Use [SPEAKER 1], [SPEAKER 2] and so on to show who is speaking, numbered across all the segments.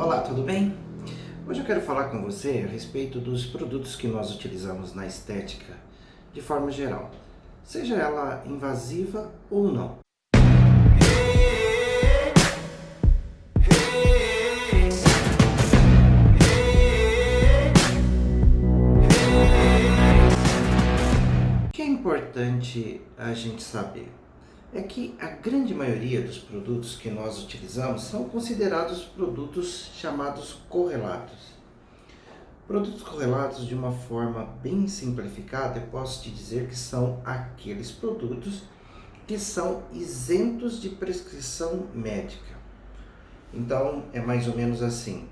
[SPEAKER 1] Olá, tudo bem? Hoje eu quero falar com você a respeito dos produtos que nós utilizamos na estética de forma geral, seja ela invasiva ou não. O que é importante a gente saber é que a grande maioria dos produtos que nós utilizamos são considerados produtos chamados correlatos. Produtos correlatos, de uma forma bem simplificada, eu posso te dizer que são aqueles produtos que são isentos de prescrição médica. Então, é mais ou menos assim,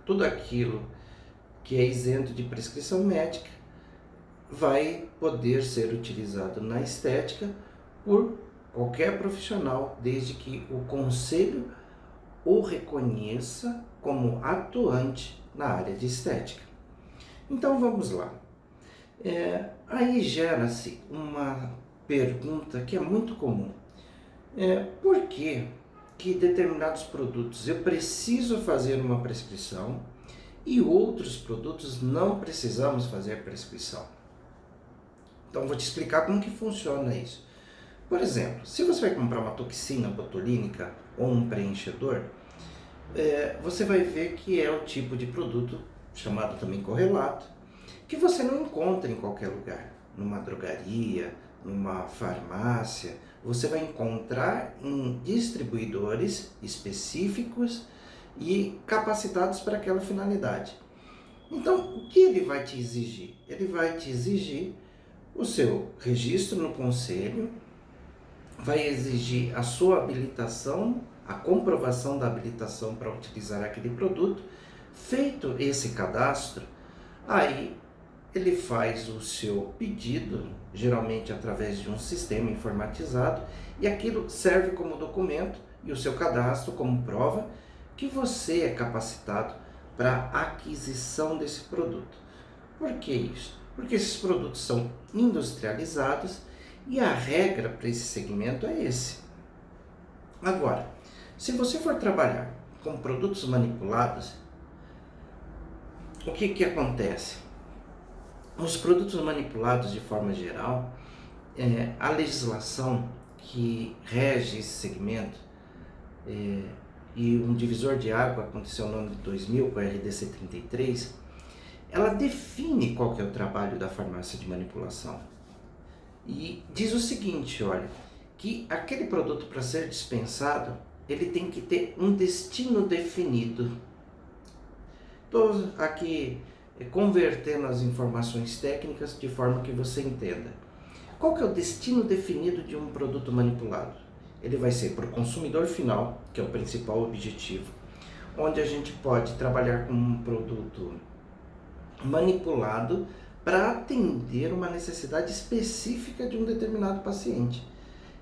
[SPEAKER 1] tudo aquilo que é isento de prescrição médica vai poder ser utilizado na estética por qualquer profissional, desde que o conselho o reconheça como atuante na área de estética. Então vamos lá. Aí gera-se uma pergunta que é muito comum. Por que determinados produtos eu preciso fazer uma prescrição e outros produtos não precisamos fazer prescrição? Então vou te explicar como que funciona isso. Por exemplo, se você vai comprar uma toxina botulínica ou um preenchedor, você vai ver que é o tipo de produto, chamado também correlato, que você não encontra em qualquer lugar. Numa drogaria, numa farmácia, você vai encontrar em distribuidores específicos e capacitados para aquela finalidade. Então, o que ele vai te exigir? Ele vai te exigir o seu registro no conselho, vai exigir a sua habilitação, a comprovação da habilitação para utilizar aquele produto. Feito esse cadastro, aí ele faz o seu pedido, geralmente através de um sistema informatizado, e aquilo serve como documento e o seu cadastro como prova que você é capacitado para a aquisição desse produto. Por que isso? Porque esses produtos são industrializados e a regra para esse segmento é esse. Agora, se você for trabalhar com produtos manipulados, o que acontece? Os produtos manipulados, de forma geral, a legislação que rege esse segmento, e um divisor de água aconteceu no ano de 2000 com a RDC 33, ela define qual que é o trabalho da farmácia de manipulação. E diz o seguinte, olha, que aquele produto, para ser dispensado, ele tem que ter um destino definido. Estou aqui convertendo as informações técnicas de forma que você entenda. Qual que é o destino definido de um produto manipulado? Ele vai ser para o consumidor final, que é o principal objetivo, onde a gente pode trabalhar com um produto manipulado para atender uma necessidade específica de um determinado paciente.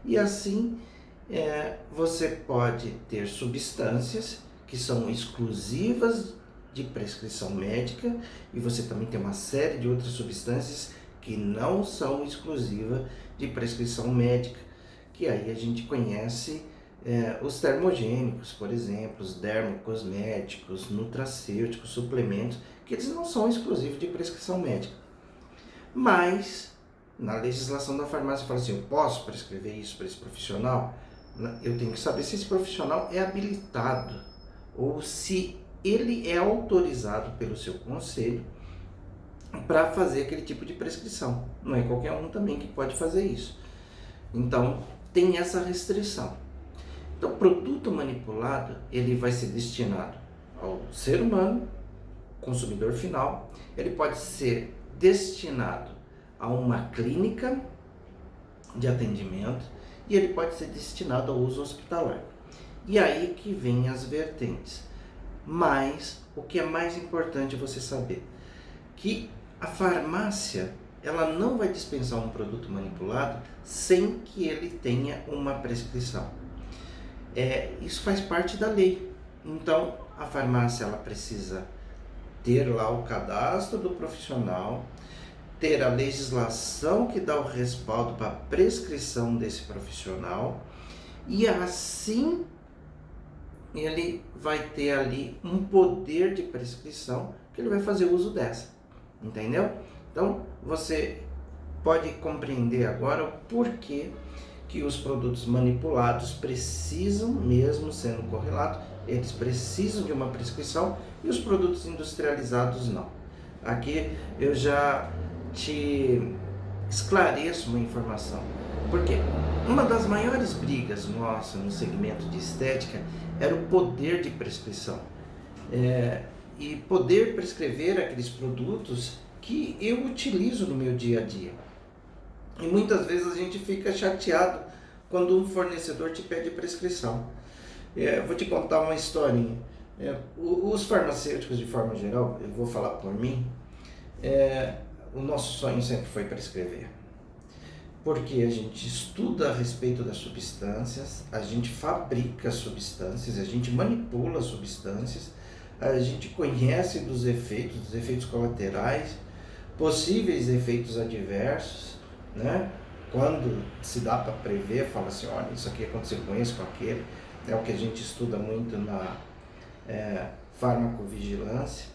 [SPEAKER 1] E assim, você pode ter substâncias que são exclusivas de prescrição médica, e você também tem uma série de outras substâncias que não são exclusivas de prescrição médica, que aí a gente conhece os termogênicos, por exemplo, os dermocosméticos, nutracêuticos, suplementos, que eles não são exclusivos de prescrição médica. Mas, na legislação da farmácia, fala assim, eu posso prescrever isso para esse profissional? Eu tenho que saber se esse profissional é habilitado, ou se ele é autorizado pelo seu conselho para fazer aquele tipo de prescrição. Não é qualquer um também que pode fazer isso. Então, tem essa restrição. Então, o produto manipulado, ele vai ser destinado ao ser humano, consumidor final. Ele pode ser destinado a uma clínica de atendimento e ele pode ser destinado ao uso hospitalar. E aí que vem as vertentes. Mas o que é mais importante você saber, que a farmácia, ela não vai dispensar um produto manipulado sem que ele tenha uma prescrição. Isso faz parte da lei. Então, a farmácia, ela precisa ter lá o cadastro do profissional, ter a legislação que dá o respaldo para a prescrição desse profissional, e assim ele vai ter ali um poder de prescrição que ele vai fazer uso dessa, entendeu? Então, você pode compreender agora o porquê que os produtos manipulados precisam, mesmo sendo correlatos, eles precisam de uma prescrição e os produtos industrializados não. Aqui eu já te esclareço uma informação, porque uma das maiores brigas nossa no segmento de estética era o poder de prescrição e poder prescrever aqueles produtos que eu utilizo no meu dia a dia. E muitas vezes a gente fica chateado quando um fornecedor te pede prescrição. Vou te contar uma historinha. Os farmacêuticos, de forma geral, eu vou falar por mim, o nosso sonho sempre foi prescrever. Porque a gente estuda a respeito das substâncias, a gente fabrica substâncias, a gente manipula substâncias, a gente conhece dos efeitos colaterais, possíveis efeitos adversos, né? Quando se dá para prever, fala assim, olha, isso aqui aconteceu com esse, com aquele, é o que a gente estuda muito na farmacovigilância.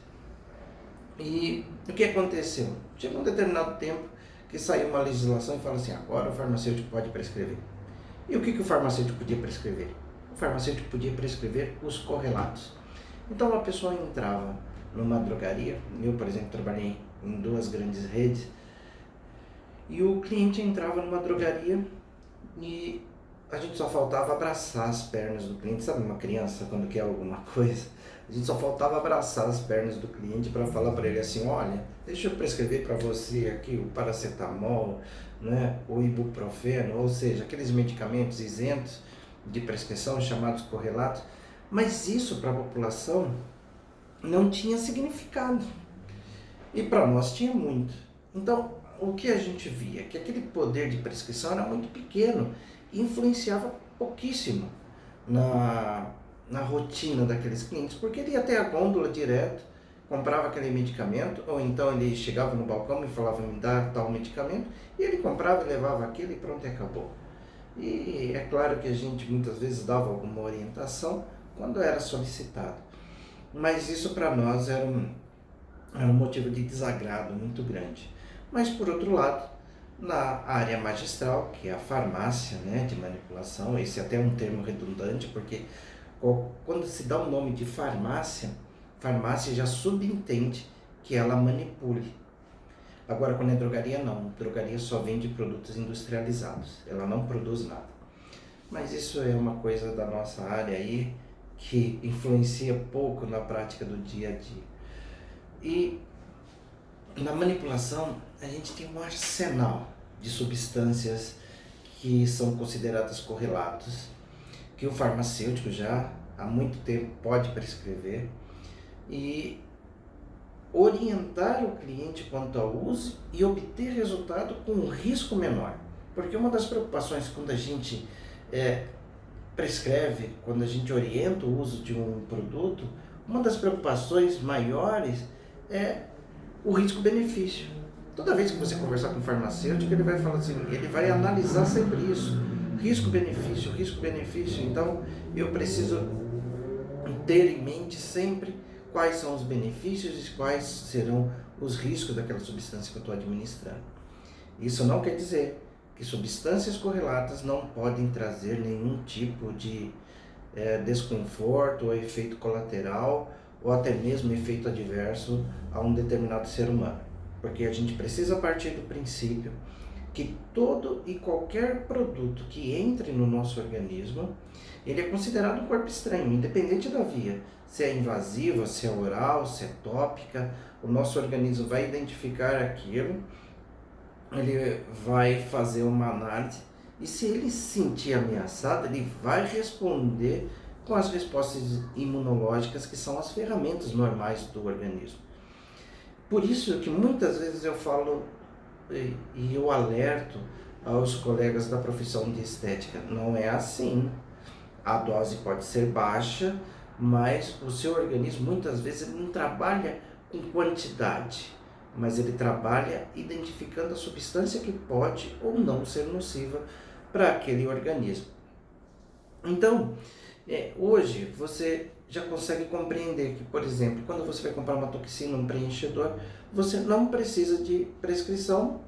[SPEAKER 1] E o que aconteceu? Chegou um determinado tempo que saiu uma legislação e fala assim, agora o farmacêutico pode prescrever. E o que o farmacêutico podia prescrever? O farmacêutico podia prescrever os correlatos. Então a pessoa entrava numa drogaria, eu, por exemplo, trabalhei em 2 grandes redes, e o cliente entrava numa drogaria e a gente só faltava abraçar as pernas do cliente. Sabe uma criança quando quer alguma coisa? A gente só faltava abraçar as pernas do cliente para falar para ele assim, olha, deixa eu prescrever para você aqui o paracetamol, né, o ibuprofeno, ou seja, aqueles medicamentos isentos de prescrição chamados correlatos. Mas isso para a população não tinha significado. E para nós tinha muito. Então, o que a gente via? Que aquele poder de prescrição era muito pequeno e influenciava pouquíssimo na rotina daqueles clientes, porque ele ia até a gôndola direto, comprava aquele medicamento, ou então ele chegava no balcão e falava, me dá tal medicamento, e ele comprava e levava aquilo e pronto, e acabou. E é claro que a gente muitas vezes dava alguma orientação quando era solicitado, mas isso para nós era um motivo de desagrado muito grande. Mas por outro lado, na área magistral, que é a farmácia, né, de manipulação, esse é até um termo redundante, porque quando se dá o nome de farmácia, farmácia já subentende que ela manipule. Agora, quando é drogaria, não. Drogaria só vende produtos industrializados, ela não produz nada. Mas isso é uma coisa da nossa área aí, que influencia pouco na prática do dia a dia. E na manipulação, a gente tem um arsenal de substâncias que são consideradas correlatos, que o farmacêutico já há muito tempo pode prescrever e orientar o cliente quanto ao uso e obter resultado com um risco menor. Porque uma das preocupações quando a gente prescreve, quando a gente orienta o uso de um produto, uma das preocupações maiores é o risco-benefício. Toda vez que você conversar com um farmacêutico, ele vai falar assim, ele vai analisar sempre isso, risco-benefício, risco-benefício. Então, eu preciso ter em mente sempre quais são os benefícios e quais serão os riscos daquela substância que eu estou administrando. Isso não quer dizer que substâncias correlatas não podem trazer nenhum tipo de desconforto ou efeito colateral ou até mesmo efeito adverso a um determinado ser humano. Porque a gente precisa partir do princípio que todo e qualquer produto que entre no nosso organismo, ele é considerado um corpo estranho, independente da via. Se é invasiva, se é oral, se é tópica, o nosso organismo vai identificar aquilo, ele vai fazer uma análise e se ele se sentir ameaçado, ele vai responder com as respostas imunológicas que são as ferramentas normais do organismo. Por isso que muitas vezes eu falo e eu alerto aos colegas da profissão de estética, não é assim. A dose pode ser baixa, mas o seu organismo muitas vezes ele não trabalha com quantidade, mas ele trabalha identificando a substância que pode ou não ser nociva para aquele organismo. Então, Hoje você já consegue compreender que, por exemplo, quando você vai comprar uma toxina, um preenchedor, você não precisa de prescrição,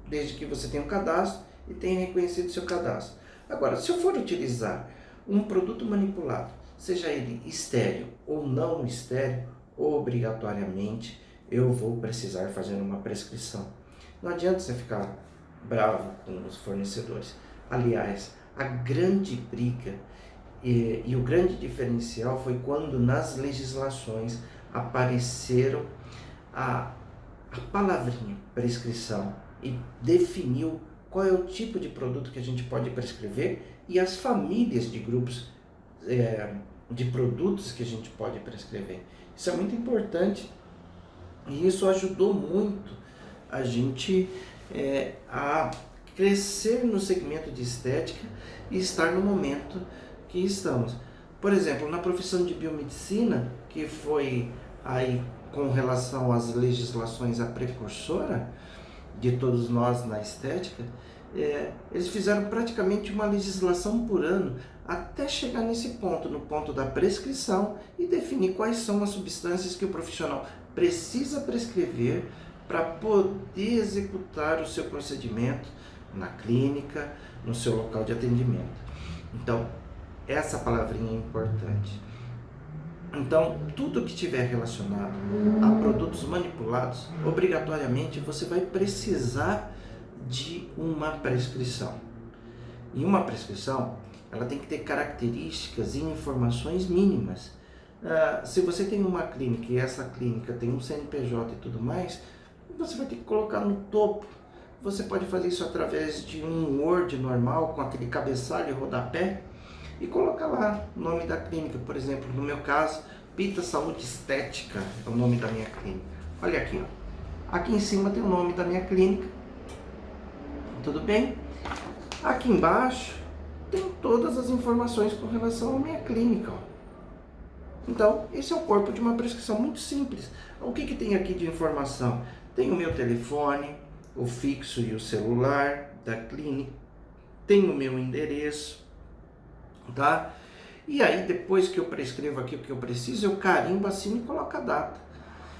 [SPEAKER 1] desde que você tenha um cadastro e tenha reconhecido seu cadastro. Agora, se eu for utilizar um produto manipulado, seja ele estéril ou não estéril, obrigatoriamente eu vou precisar fazer uma prescrição. Não adianta você ficar bravo com os fornecedores. Aliás, a grande briga e o grande diferencial foi quando nas legislações apareceram a, a palavrinha prescrição e definiu qual é o tipo de produto que a gente pode prescrever e as famílias de grupos de produtos que a gente pode prescrever. Isso é muito importante e isso ajudou muito a gente a crescer no segmento de estética e estar no momento que estamos. Por exemplo, na profissão de biomedicina, que foi aí com relação às legislações a precursora de todos nós na estética, eles fizeram praticamente uma legislação por ano até chegar nesse ponto, no ponto da prescrição e definir quais são as substâncias que o profissional precisa prescrever para poder executar o seu procedimento na clínica, no seu local de atendimento. Então, essa palavrinha é importante. Então, tudo que tiver relacionado a produtos manipulados, obrigatoriamente você vai precisar de uma prescrição. E uma prescrição, ela tem que ter características e informações mínimas. Se você tem uma clínica e essa clínica tem um CNPJ e tudo mais, você vai ter que colocar no topo. Você pode fazer isso através de um Word normal, com aquele cabeçalho e rodapé, e colocar lá o nome da clínica. Por exemplo, no meu caso, Pita Saúde Estética é o nome da minha clínica. Olha aqui, ó. Aqui em cima tem o nome da minha clínica. Tudo bem? Aqui embaixo tem todas as informações com relação à minha clínica, ó. Então, esse é o corpo de uma prescrição muito simples. O que tem aqui de informação? Tem o meu telefone, o fixo e o celular da clínica, tem o meu endereço, tá? E aí, depois que eu prescrevo aqui o que eu preciso, eu carimbo, assino e coloco a data.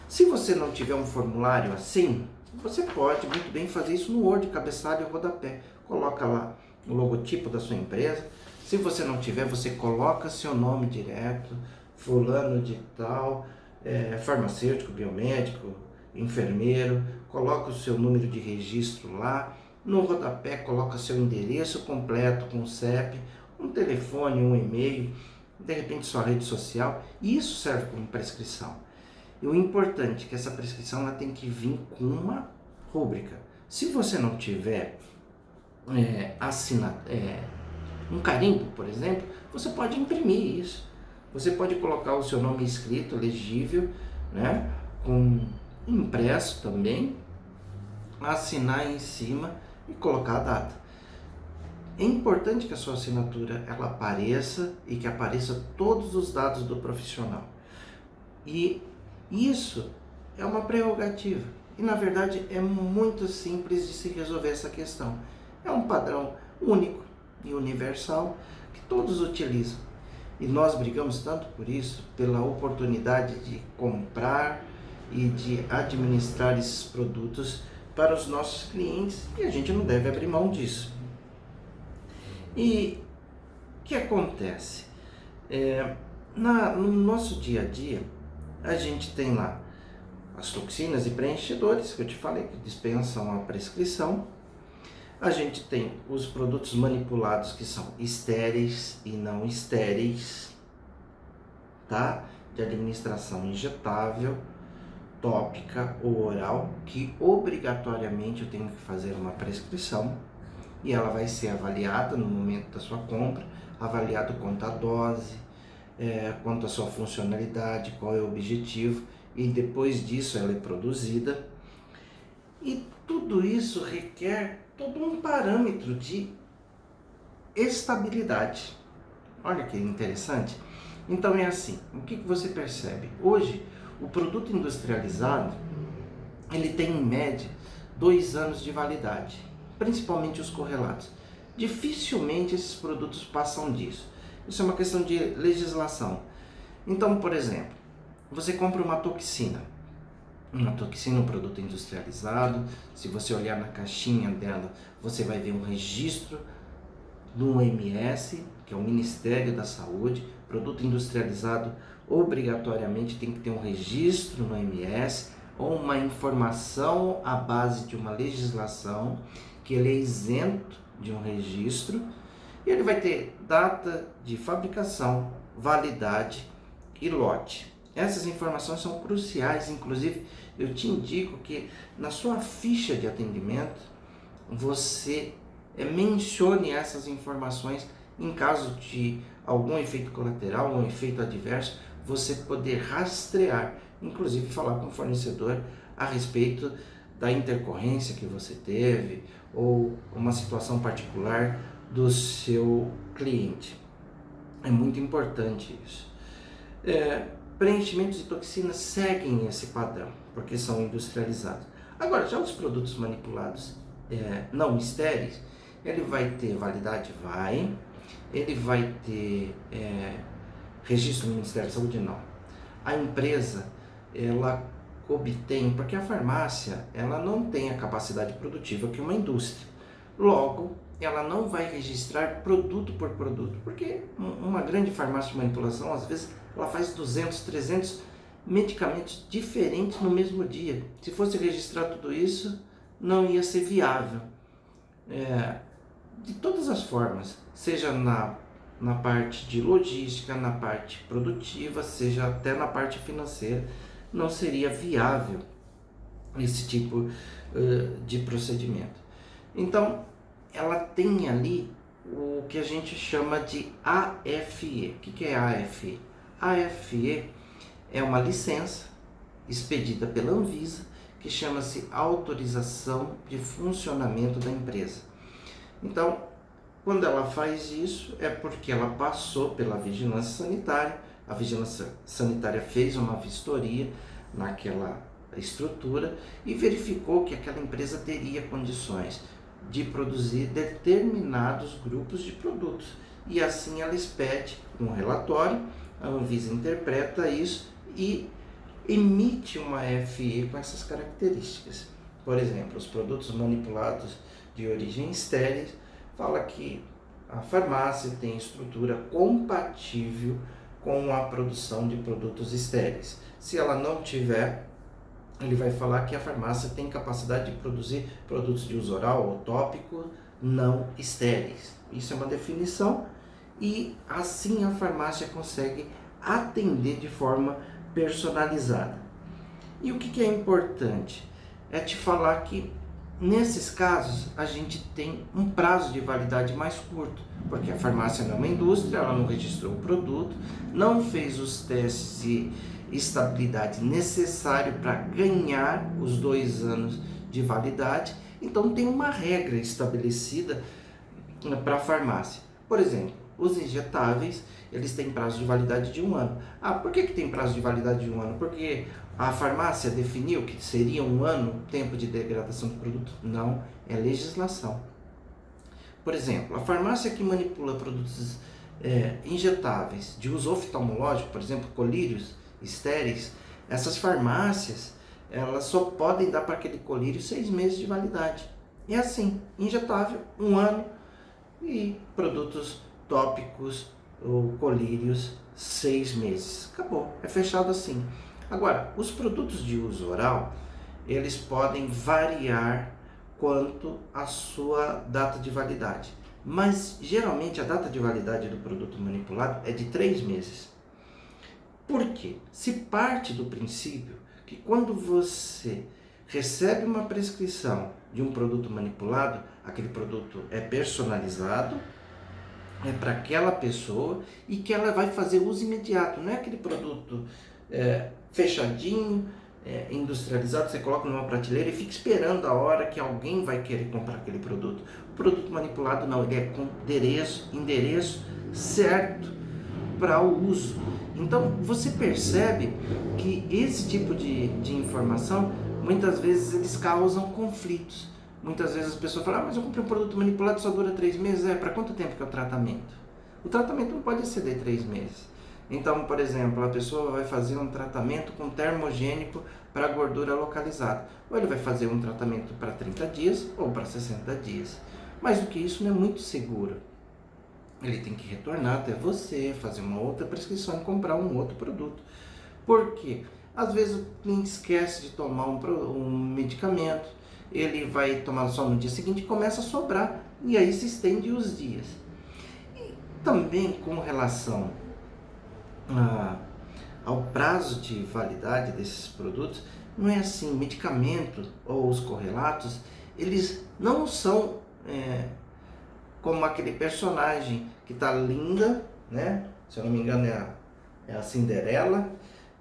[SPEAKER 1] Se você não tiver um formulário assim, você pode muito bem fazer isso no Word, cabeçalho e rodapé. Coloca lá o logotipo da sua empresa. Se você não tiver, você coloca seu nome direto, fulano de tal, farmacêutico, biomédico, enfermeiro, coloca o seu número de registro lá. No rodapé, coloca seu endereço completo com CEP, um telefone, um e-mail, de repente sua rede social. E isso serve como prescrição. E o importante é que essa prescrição ela tem que vir com uma rúbrica. Se você não tiver um carimbo, por exemplo, você pode imprimir isso. Você pode colocar o seu nome escrito, legível, né, com impresso também, assinar em cima e colocar a data. É importante que a sua assinatura ela apareça e que apareça todos os dados do profissional. E isso é uma prerrogativa. E na verdade é muito simples de se resolver essa questão. É um padrão único e universal que todos utilizam. E nós brigamos tanto por isso, pela oportunidade de comprar e de administrar esses produtos para os nossos clientes, e a gente não deve abrir mão disso. E o que acontece? No nosso dia a dia, a gente tem lá as toxinas e preenchedores, que eu te falei, que dispensam a prescrição. A gente tem os produtos manipulados, que são estéreis e não estéreis, tá? De administração injetável, tópica ou oral, que obrigatoriamente eu tenho que fazer uma prescrição e ela vai ser avaliada no momento da sua compra, avaliado quanto a dose, quanto a sua funcionalidade, qual é o objetivo, e depois disso ela é produzida. E tudo isso requer todo um parâmetro de estabilidade. Olha que interessante. Então é assim, o que você percebe? Hoje, o produto industrializado, ele tem em média 2 anos de validade, principalmente os correlatos. Dificilmente esses produtos passam disso. Isso é uma questão de legislação. Então, por exemplo, você compra uma toxina. Uma toxina, um produto industrializado. Se você olhar na caixinha dela, você vai ver um registro do OMS, que é o Ministério da Saúde. Produto industrializado obrigatoriamente tem que ter um registro no OMS ou uma informação à base de uma legislação que ele é isento de um registro, e ele vai ter data de fabricação, validade e lote. Essas informações são cruciais, inclusive eu te indico que na sua ficha de atendimento você mencione essas informações em caso de algum efeito colateral, um efeito adverso, você poder rastrear, inclusive falar com o fornecedor a respeito da intercorrência que você teve ou uma situação particular do seu cliente. É muito importante isso. Preenchimentos de toxinas seguem esse padrão, porque são industrializados. Agora, já os produtos manipulados não estéreis, ele vai ter validade? Vai. Ele vai ter registro no Ministério da Saúde? Não. A empresa, ela obtém, porque a farmácia, ela não tem a capacidade produtiva que uma indústria. Logo, ela não vai registrar produto por produto, porque uma grande farmácia de manipulação, às vezes, ela faz 200, 300 medicamentos diferentes no mesmo dia. Se fosse registrar tudo isso, não ia ser viável. De todas as formas, seja na parte de logística, na parte produtiva, seja até na parte financeira, não seria viável esse tipo de procedimento. Então, ela tem ali o que a gente chama de AFE. O que é AFE? AFE é uma licença expedida pela Anvisa que chama-se Autorização de Funcionamento da Empresa. Então, quando ela faz isso, é porque ela passou pela vigilância sanitária, a vigilância sanitária fez uma vistoria naquela estrutura e verificou que aquela empresa teria condições de produzir determinados grupos de produtos. E assim ela expede um relatório, a Anvisa interpreta isso e emite uma FE com essas características. Por exemplo, os produtos manipulados de origem estéril, fala que a farmácia tem estrutura compatível com a produção de produtos estéreis. Se ela não tiver, ele vai falar que a farmácia tem capacidade de produzir produtos de uso oral ou tópico não estéreis. Isso é uma definição e assim a farmácia consegue atender de forma personalizada. E o que é importante? É te falar que nesses casos a gente tem um prazo de validade mais curto, porque a farmácia não é uma indústria, ela não registrou o produto, não fez os testes de estabilidade necessário para ganhar os 2 anos de validade, então tem uma regra estabelecida para a farmácia. Por exemplo, os injetáveis, eles têm prazo de validade de 1 ano. Por que tem prazo de validade de 1 ano? Porque a farmácia definiu que seria 1 ano o tempo de degradação do produto? Não, é legislação. Por exemplo, a farmácia que manipula produtos injetáveis de uso oftalmológico, por exemplo, colírios estéreis, essas farmácias, elas só podem dar para aquele colírio 6 meses de validade. E assim, injetável, 1 ano, e produtos tópicos ou colírios 6 meses. Acabou, é fechado assim. Agora, os produtos de uso oral, eles podem variar quanto à sua data de validade. Mas, geralmente, a data de validade do produto manipulado é de 3 meses. Por quê? Se parte do princípio que quando você recebe uma prescrição de um produto manipulado, aquele produto é personalizado, é para aquela pessoa e que ela vai fazer uso imediato, não é aquele produto fechadinho, industrializado, você coloca numa prateleira e fica esperando a hora que alguém vai querer comprar aquele produto. O produto manipulado não, ele é com endereço certo para o uso. Então você percebe que esse tipo de informação, muitas vezes eles causam conflitos. Muitas vezes as pessoas falam, mas eu comprei um produto manipulado, só dura 3 meses, para quanto tempo que é o tratamento? O tratamento não pode exceder 3 meses. Então, por exemplo, a pessoa vai fazer um tratamento com termogênico para gordura localizada. Ou ele vai fazer um tratamento para 30 dias ou para 60 dias. Mais do que isso, não é muito seguro. Ele tem que retornar até você, fazer uma outra prescrição e comprar um outro produto. Por quê? Às vezes o cliente esquece de tomar um medicamento, ele vai tomar só no dia seguinte e começa a sobrar, e aí se estende os dias. E também com relação ao prazo de validade desses produtos, não é assim, medicamento ou os correlatos, eles não são como aquele personagem que está linda, né? Se eu não me engano é a Cinderela,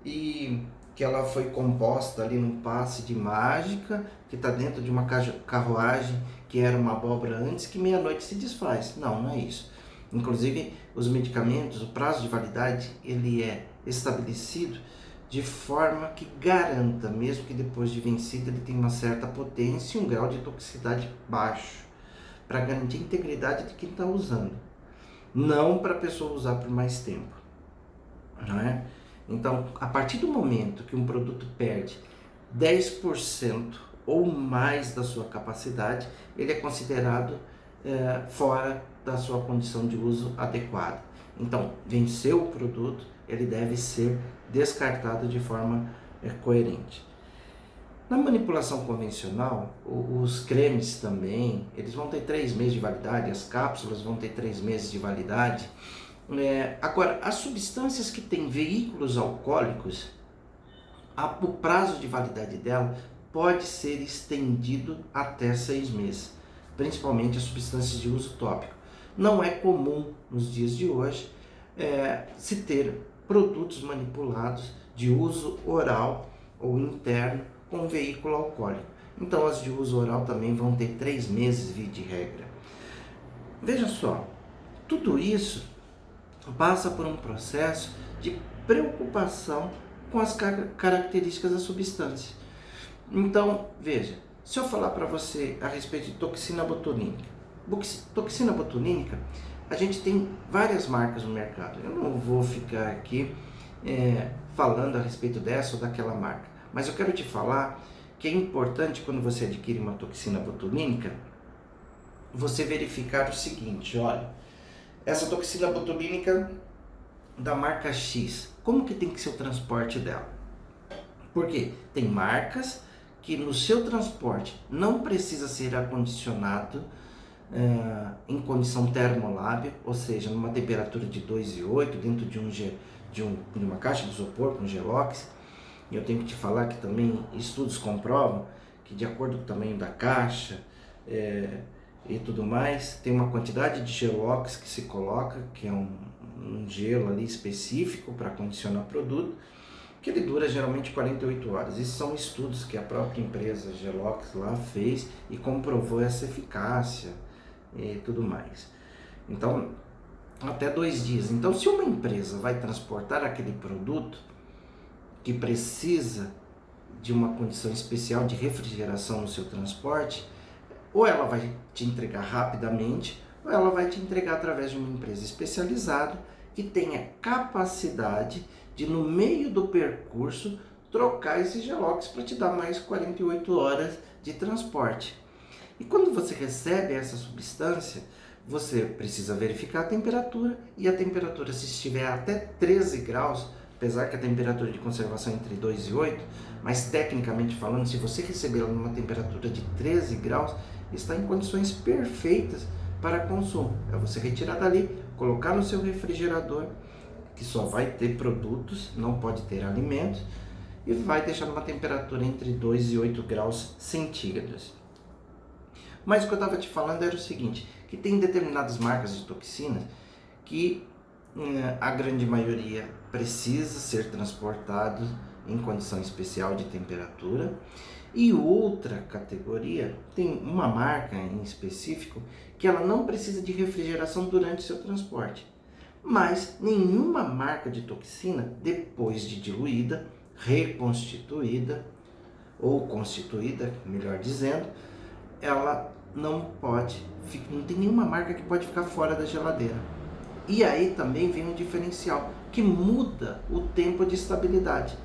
[SPEAKER 1] e que ela foi composta ali num passe de mágica, que está dentro de uma carruagem que era uma abóbora antes, que meia-noite se desfaz. Não, não é isso. Inclusive, os medicamentos, o prazo de validade, ele é estabelecido de forma que garanta, mesmo que depois de vencido, ele tenha uma certa potência e um grau de toxicidade baixo, para garantir a integridade de quem está usando, não para a pessoa usar por mais tempo, não é? Então, a partir do momento que um produto perde 10% ou mais da sua capacidade, ele é considerado fora da sua condição de uso adequada. Então, venceu o produto, ele deve ser descartado de forma coerente. Na manipulação convencional, os cremes também, eles vão ter 3 meses de validade, as cápsulas vão ter 3 meses de validade. Agora, as substâncias que têm veículos alcoólicos, o prazo de validade dela pode ser estendido até 6 meses, principalmente as substâncias de uso tópico. Não é comum nos dias de hoje se ter produtos manipulados de uso oral ou interno com veículo alcoólico. Então as de uso oral também vão ter 3 meses via de regra. Veja só, tudo isso passa por um processo de preocupação com as características da substância. Então, veja, se eu falar para você a respeito de toxina botulínica. Toxina botulínica, a gente tem várias marcas no mercado. Eu não vou ficar aqui falando a respeito dessa ou daquela marca, mas eu quero te falar que é importante, quando você adquire uma toxina botulínica, você verificar o seguinte: olha, essa toxina botulínica da marca X, como que tem que ser o transporte dela? Porque tem marcas que no seu transporte não precisa ser acondicionado em condição termolábil, ou seja, numa temperatura de 2,8 dentro de uma caixa de isopor com gelox. E eu tenho que te falar que também estudos comprovam que, de acordo com o tamanho da caixa e tudo mais, tem uma quantidade de gelox que se coloca, que é um gelo ali específico para condicionar o produto, que ele dura geralmente 48 horas. Esses são estudos que a própria empresa Gelox lá fez e comprovou essa eficácia e tudo mais. Então, até 2 dias. Então, se uma empresa vai transportar aquele produto que precisa de uma condição especial de refrigeração no seu transporte, ou ela vai te entregar rapidamente, ou ela vai te entregar através de uma empresa especializada que tenha capacidade de, no meio do percurso, trocar esse gelox para te dar mais 48 horas de transporte. E quando você recebe essa substância, você precisa verificar a temperatura, e a temperatura, se estiver até 13 graus, apesar que a temperatura de conservação é entre 2 e 8, mas tecnicamente falando, se você recebê-la numa temperatura de 13 graus, está em condições perfeitas para consumo. É você retirar dali, colocar no seu refrigerador, que só vai ter produtos, não pode ter alimentos, e vai deixar numa temperatura entre 2 e 8 graus centígrados. Mas o que eu estava te falando era o seguinte, que tem determinadas marcas de toxinas que a grande maioria precisa ser transportado em condição especial de temperatura, e outra categoria tem uma marca em específico que ela não precisa de refrigeração durante o seu transporte. Mas nenhuma marca de toxina, depois de diluída, reconstituída ou constituída, melhor dizendo, ela não tem nenhuma marca que pode ficar fora da geladeira. E aí também vem um diferencial que muda o tempo de estabilidade.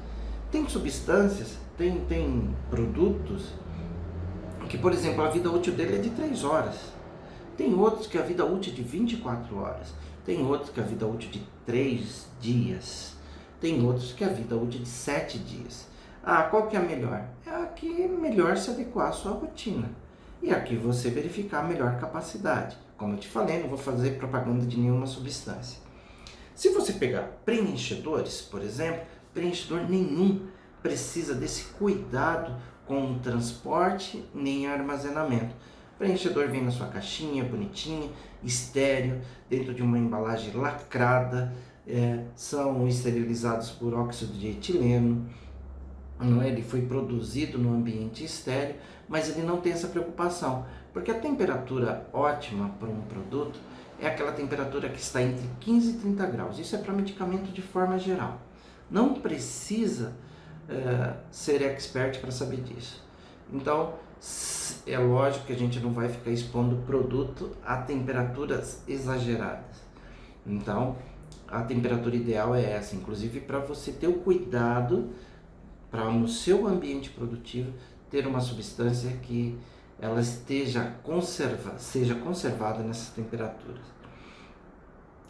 [SPEAKER 1] Tem substâncias, tem produtos que, por exemplo, a vida útil dele é de 3 horas. Tem outros que a vida útil é de 24 horas. Tem outros que a vida útil é de 3 dias. Tem outros que a vida útil é de 7 dias. Ah, qual que é a melhor? É a que melhor se adequar à sua rotina. E aqui você verificar a melhor capacidade. Como eu te falei, não vou fazer propaganda de nenhuma substância. Se você pegar preenchedores, por exemplo, preenchedor nenhum precisa desse cuidado com o transporte nem armazenamento. O preenchedor vem na sua caixinha, bonitinha, estéreo, dentro de uma embalagem lacrada, são esterilizados por óxido de etileno, não é? Ele foi produzido no ambiente estéreo, mas ele não tem essa preocupação, porque a temperatura ótima para um produto é aquela temperatura que está entre 15 e 30 graus. Isso é para medicamento de forma geral. Não precisa ser expert para saber disso. Então, é lógico que a gente não vai ficar expondo o produto a temperaturas exageradas. Então, a temperatura ideal é essa, inclusive para você ter o cuidado para no seu ambiente produtivo ter uma substância que ela seja conservada nessas temperaturas.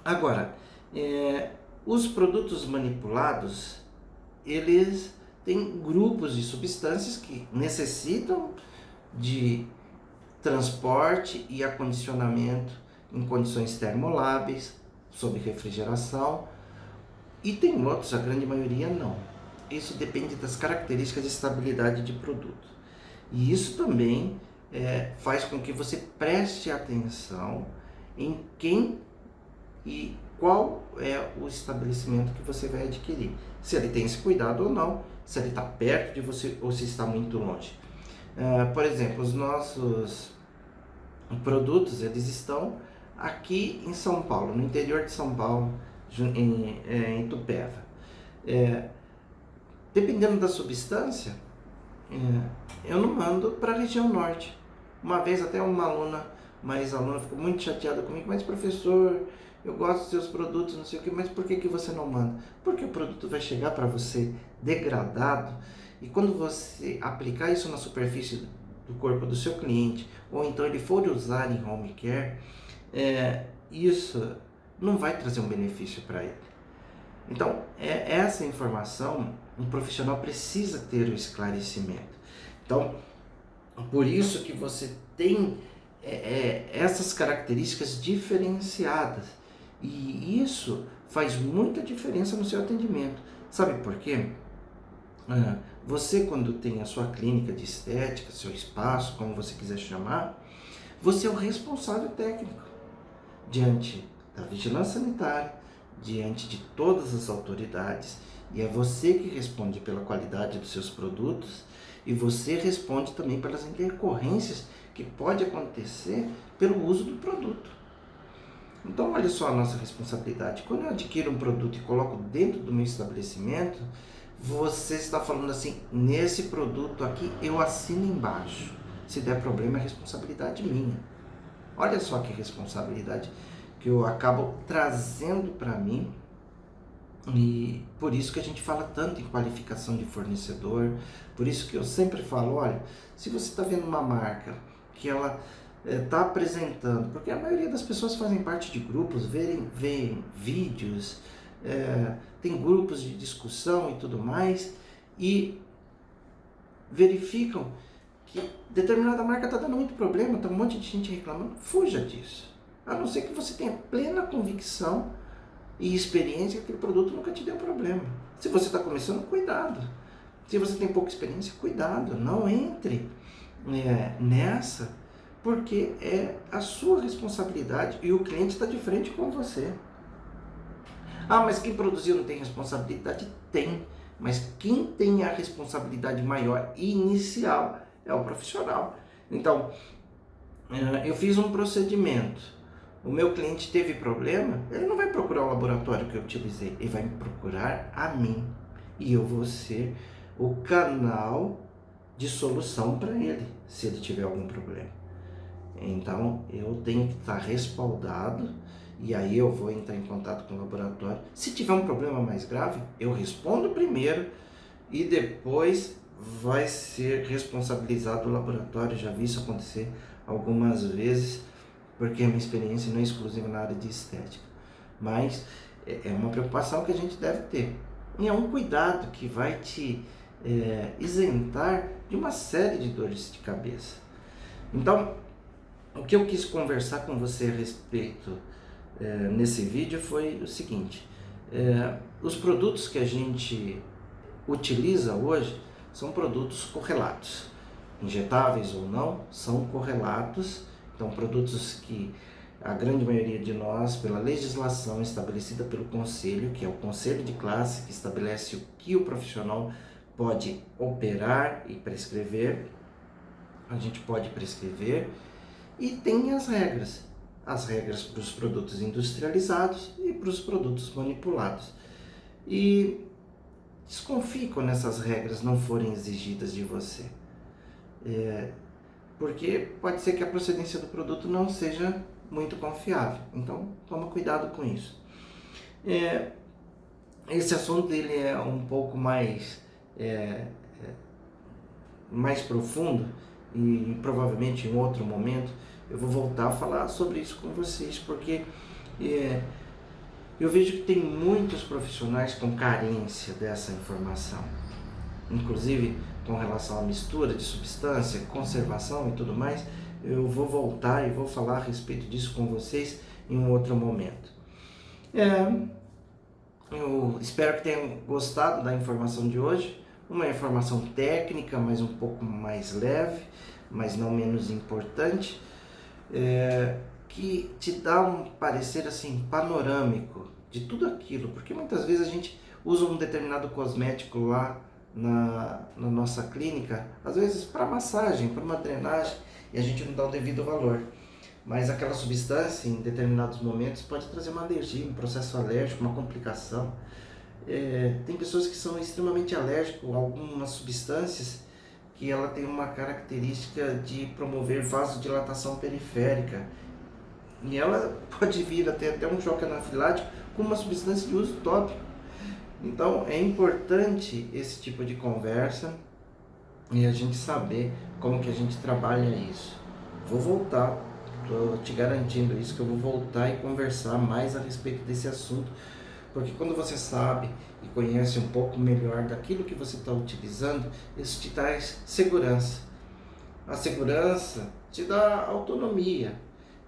[SPEAKER 1] Agora, os produtos manipulados, eles têm grupos de substâncias que necessitam de transporte e acondicionamento em condições termoláveis, sob refrigeração, e tem outros, a grande maioria não. Isso depende das características de estabilidade de produto. E isso também faz com que você preste atenção em quem e qual é o estabelecimento que você vai adquirir. Se ele tem esse cuidado ou não, se ele está perto de você ou se está muito longe. Por exemplo, os nossos produtos, eles estão aqui em São Paulo, no interior de São Paulo, em Itupeva. Dependendo da substância, eu não mando para a região norte. Uma vez até uma aluna ficou muito chateada comigo, mas professor, eu gosto dos seus produtos, não sei o que, mas por que você não manda? Porque o produto vai chegar para você degradado e quando você aplicar isso na superfície do corpo do seu cliente, ou então ele for usar em home care, isso não vai trazer um benefício para ele. Então, essa informação, um profissional precisa ter o esclarecimento. Então, por isso que você tem essas características diferenciadas. E isso faz muita diferença no seu atendimento. Sabe por quê? Você, quando tem a sua clínica de estética, seu espaço, como você quiser chamar, você é o responsável técnico diante da vigilância sanitária, diante de todas as autoridades, e é você que responde pela qualidade dos seus produtos e você responde também pelas intercorrências que pode acontecer pelo uso do produto. Então, olha só a nossa responsabilidade. Quando eu adquiro um produto e coloco dentro do meu estabelecimento, você está falando assim, nesse produto aqui eu assino embaixo. Se der problema, é responsabilidade minha. Olha só que responsabilidade que eu acabo trazendo para mim, e por isso que a gente fala tanto em qualificação de fornecedor, por isso que eu sempre falo, olha, se você está vendo uma marca que ela está apresentando, porque a maioria das pessoas fazem parte de grupos, veem vídeos, tem grupos de discussão e tudo mais, e verificam que determinada marca está dando muito problema, está um monte de gente reclamando, fuja disso. A não ser que você tenha plena convicção e experiência que aquele produto nunca te deu problema. Se você está começando, cuidado. Se você tem pouca experiência, cuidado. Não entre nessa, porque é a sua responsabilidade e o cliente está de frente com você. Ah, mas quem produziu não tem responsabilidade? Tem. Mas quem tem a responsabilidade maior e inicial é o profissional. Então, eu fiz um procedimento. O meu cliente teve problema, ele não vai procurar o laboratório que eu utilizei, ele vai me procurar a mim. E eu vou ser o canal de solução para ele, se ele tiver algum problema. Então eu tenho que estar respaldado e aí eu vou entrar em contato com o laboratório. Se tiver um problema mais grave, eu respondo primeiro e depois vai ser responsabilizado o laboratório. Já vi isso acontecer algumas vezes, porque a minha experiência não é exclusiva na área de estética, mas é uma preocupação que a gente deve ter. E é um cuidado que vai te isentar de uma série de dores de cabeça. Então, o que eu quis conversar com você a respeito nesse vídeo foi o seguinte: os produtos que a gente utiliza hoje são produtos correlatos, injetáveis ou não, são correlatos. Então, produtos que a grande maioria de nós, pela legislação estabelecida pelo conselho, que é o conselho de classe, que estabelece o que o profissional pode operar e prescrever, a gente pode prescrever, e tem as regras para os produtos industrializados e para os produtos manipulados. E desconfie quando essas regras não forem exigidas de você, porque pode ser que a procedência do produto não seja muito confiável. Então, toma cuidado com isso. Esse assunto ele é um pouco mais profundo e provavelmente em outro momento eu vou voltar a falar sobre isso com vocês, porque eu vejo que tem muitos profissionais com carência dessa informação, inclusive com relação à mistura de substância, conservação e tudo mais. Eu vou voltar e vou falar a respeito disso com vocês em um outro momento. Eu espero que tenham gostado da informação de hoje, uma informação técnica, mas um pouco mais leve, mas não menos importante, que te dá um parecer assim panorâmico de tudo aquilo, porque muitas vezes a gente usa um determinado cosmético lá na nossa clínica, às vezes para massagem, para uma drenagem, e a gente não dá o devido valor. Mas aquela substância, em determinados momentos, pode trazer uma alergia, um processo alérgico, uma complicação. Tem pessoas que são extremamente alérgicas a algumas substâncias que ela tem uma característica de promover vasodilatação periférica. E ela pode vir até um choque anafilático com uma substância de uso tópico. Então é importante esse tipo de conversa e a gente saber como que a gente trabalha isso. Vou voltar, estou te garantindo isso, que eu vou voltar e conversar mais a respeito desse assunto, porque quando você sabe e conhece um pouco melhor daquilo que você está utilizando, isso te traz segurança. A segurança te dá autonomia,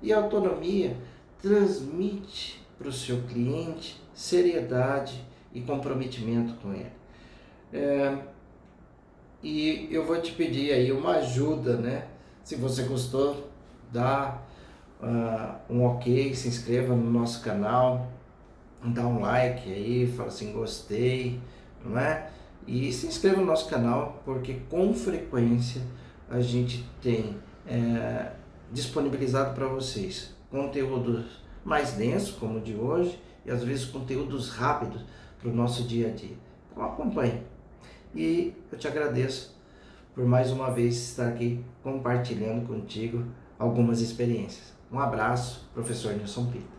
[SPEAKER 1] e a autonomia transmite para o seu cliente seriedade e comprometimento com ele. E eu vou te pedir aí uma ajuda, né? Se você gostou, dá um ok, se inscreva no nosso canal, dá um like aí, fala assim, gostei, não é? E se inscreva no nosso canal, porque com frequência a gente tem disponibilizado para vocês conteúdos mais densos, como o de hoje, e às vezes conteúdos rápidos para o nosso dia a dia. Então acompanhe. E eu te agradeço por mais uma vez estar aqui compartilhando contigo algumas experiências. Um abraço, professor Nilson Pita.